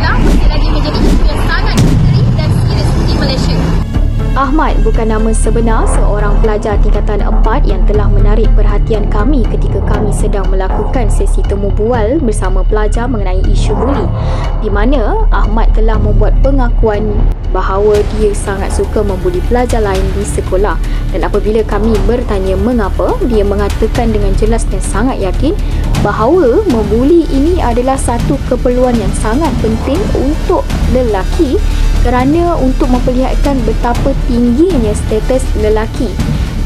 sekolah masih lagi menjadi isu yang sangat misteri dan serius di Malaysia. Ahmad bukan nama sebenar seorang pelajar tingkatan 4 yang telah menarik perhatian kami ketika kami sedang melakukan sesi temu bual bersama pelajar mengenai isu buli, di mana Ahmad telah membuat pengakuan bahawa dia sangat suka membuli pelajar lain di sekolah. Dan apabila kami bertanya mengapa, dia mengatakan dengan jelas dan sangat yakin bahawa membuli ini adalah satu keperluan yang sangat penting untuk lelaki, kerana untuk memperlihatkan betapa tingginya status lelaki.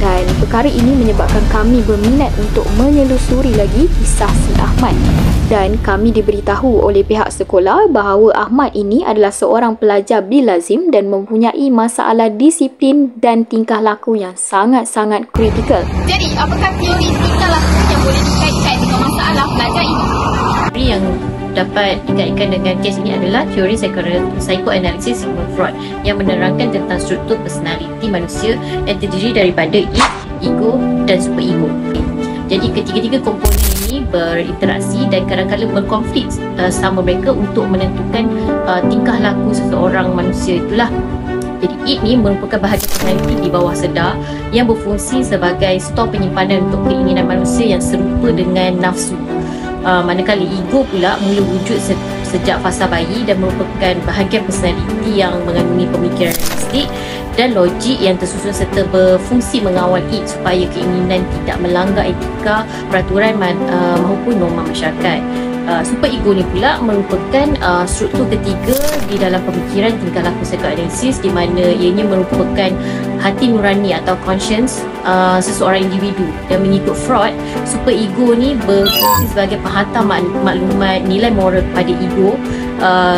Dan perkara ini menyebabkan kami berminat untuk menyelusuri lagi kisah si Ahmad. Dan kami diberitahu oleh pihak sekolah bahawa Ahmad ini adalah seorang pelajar bilazim dan mempunyai masalah disiplin dan tingkah laku yang sangat-sangat kritikal. Jadi, apakah teori tingkah laku yang boleh dikaitkan dengan masalah pelajar ini? Teori yang dapat dikaitkan dengan kes ini adalah teori psikoanalisis Sigmund Freud yang menerangkan tentang struktur personaliti manusia yang terdiri daripada ego dan superego. Jadi ketiga-tiga komponen ini berinteraksi dan kadang-kadang berkonflik sama mereka untuk menentukan tingkah laku seseorang manusia itulah. Jadi id ni merupakan bahagian personaliti di bawah sedar yang berfungsi sebagai stor penyimpanan untuk keinginan manusia yang serupa dengan nafsu. Manakala ego pula mula wujud sejak fasa bayi dan merupakan bahagian personaliti yang mengandungi pemikiran realistik dan logik yang tersusun serta berfungsi mengawal id supaya keinginan tidak melanggar etika, peraturan maupun norma masyarakat. Superego ni pula merupakan struktur ketiga di dalam pemikiran tingkah laku psikoanalisis, di mana ianya merupakan hati nurani atau conscience seseorang individu. Dan mengikut Freud, superego ni berfungsi sebagai penghantar maklumat nilai moral kepada ego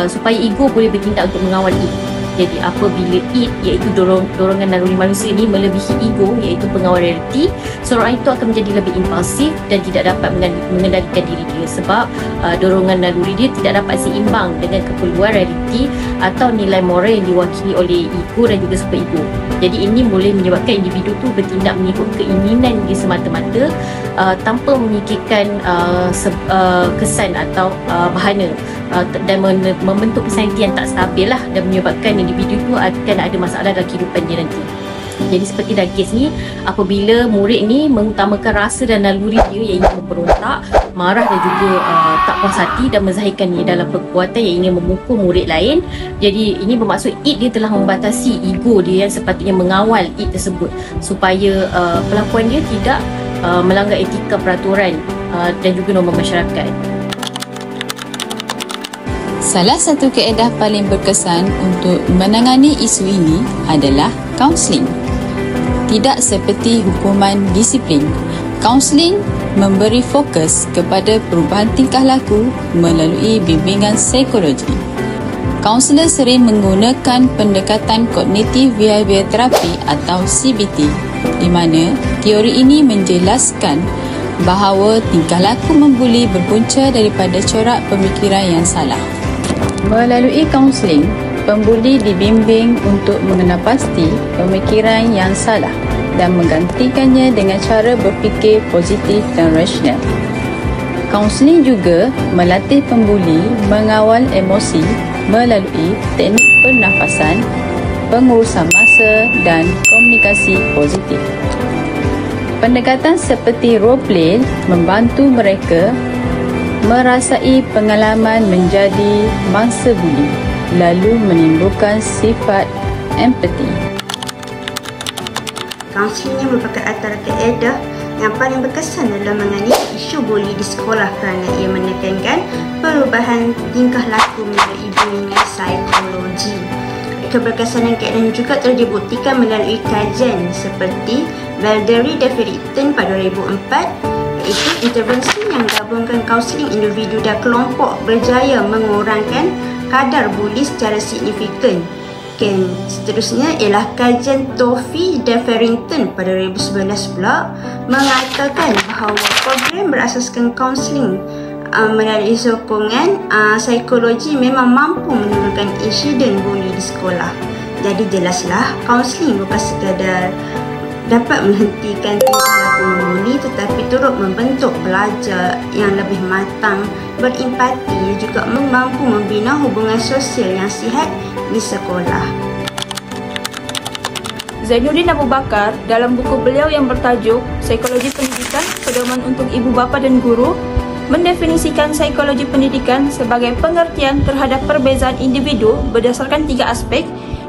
supaya ego boleh bertindak untuk mengawal id. Jadi apabila id, iaitu dorongan naluri manusia ini melebihi ego, iaitu pengawal realiti, seorang itu akan menjadi lebih impulsif dan tidak dapat mengendalikan diri dia sebab dorongan naluri dia tidak dapat seimbang dengan keperluan realiti atau nilai moral yang diwakili oleh ego dan juga superego. Jadi ini boleh menyebabkan individu tu bertindak mengikut keinginan dia semata-mata tanpa memikirkan kesan atau bahana dan membentuk personaliti yang tak stabil lah, dan menyebabkan individu tu akan ada masalah dalam kehidupan dia nanti. Jadi seperti dalam kes ni, apabila murid ni mengutamakan rasa dan naluri dia yang ingin memberontak, marah dan juga tak puas hati dan menzahirkannya dalam perbuatan yang ingin memukul murid lain, jadi ini bermaksud id dia telah membatasi ego dia yang sepatutnya mengawal id tersebut supaya pelakuan dia tidak melanggar etika, peraturan dan juga norma masyarakat. Salah satu kaedah paling berkesan untuk menangani isu ini adalah kaunseling. Tidak seperti hukuman disiplin, kaunseling memberi fokus kepada perubahan tingkah laku melalui bimbingan psikologi. Kaunselor sering menggunakan pendekatan kognitif behaviour therapy atau CBT, di mana teori ini menjelaskan bahawa tingkah laku membuli berpunca daripada corak pemikiran yang salah. Melalui kaunseling, pembuli dibimbing untuk mengenal pasti pemikiran yang salah dan menggantikannya dengan cara berfikir positif dan rasional. Kaunseling juga melatih pembuli mengawal emosi melalui teknik pernafasan, pengurusan masa dan komunikasi positif. Pendekatan seperti role play membantu mereka merasai pengalaman menjadi mangsa buli, lalu menimbulkan sifat empati. Kaunseling merupakan antara kaedah yang paling berkesan dalam menangani isu buli di sekolah kerana ia menekankan perubahan tingkah laku melalui bimbingan psikologi. Keberkesanan kaedah ini juga telah dibuktikan melalui kajian seperti Valderi de Ferriton pada 2004, iaitu intervensi yang gabungkan kaunseling individu dan kelompok berjaya mengurangkan kadar buli secara signifikan. Seterusnya ialah kajian Tofi dan Farrington pada 2011 pula mengatakan bahawa program berasaskan kaunseling melalui sokongan psikologi memang mampu menurunkan insiden buli di sekolah. Jadi jelaslah kaunseling bukan sekadar dapat menghentikan tingkah laku membuli tetapi turut membentuk pelajar yang lebih matang, berempati dan juga mampu membina hubungan sosial yang sihat di sekolah. Zainuddin Abu Bakar dalam buku beliau yang bertajuk Psikologi Pendidikan, Pedoman untuk Ibu Bapa dan Guru mendefinisikan psikologi pendidikan sebagai pengertian terhadap perbezaan individu berdasarkan 3 aspek,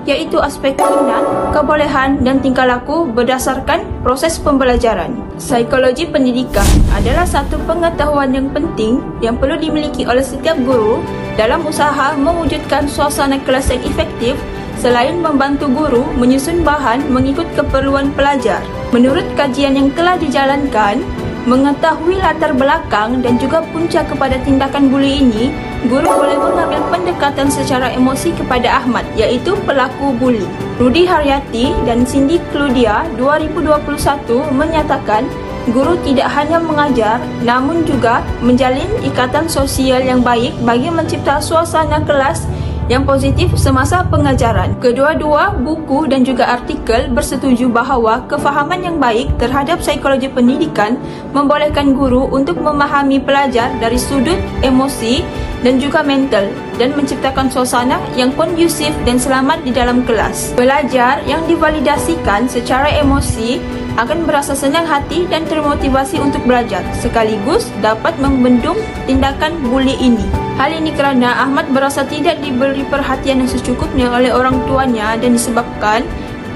iaitu aspek minat, kebolehan dan tingkah laku berdasarkan proses pembelajaran. Psikologi pendidikan adalah satu pengetahuan yang penting yang perlu dimiliki oleh setiap guru dalam usaha mewujudkan suasana kelas yang efektif selain membantu guru menyusun bahan mengikut keperluan pelajar. Menurut kajian yang telah dijalankan, mengetahui latar belakang dan juga punca kepada tindakan buli ini, guru boleh mengambil pendekatan secara emosi kepada Ahmad, iaitu pelaku buli. Rudy Haryati dan Cindy Claudia 2021 menyatakan guru tidak hanya mengajar namun juga menjalin ikatan sosial yang baik bagi mencipta suasana kelas yang positif semasa pengajaran. Kedua-dua buku dan juga artikel bersetuju bahawa kefahaman yang baik terhadap psikologi pendidikan membolehkan guru untuk memahami pelajar dari sudut emosi dan juga mental dan menciptakan suasana yang kondusif dan selamat di dalam kelas. Pelajar yang divalidasikan secara emosi akan berasa senang hati dan termotivasi untuk belajar, sekaligus dapat membendung tindakan buli ini. Hal ini kerana Ahmad berasa tidak diberi perhatian yang secukupnya oleh orang tuanya dan disebabkan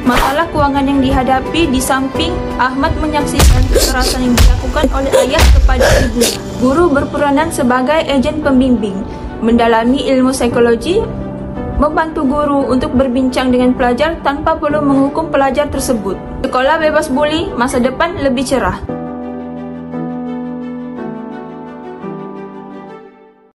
masalah kewangan yang dihadapi, di samping Ahmad menyaksikan kekerasan yang dilakukan oleh ayah kepada ibunya. Guru berperanan sebagai ejen pembimbing, mendalami ilmu psikologi, membantu guru untuk berbincang dengan pelajar tanpa perlu menghukum pelajar tersebut. Sekolah bebas buli, masa depan lebih cerah.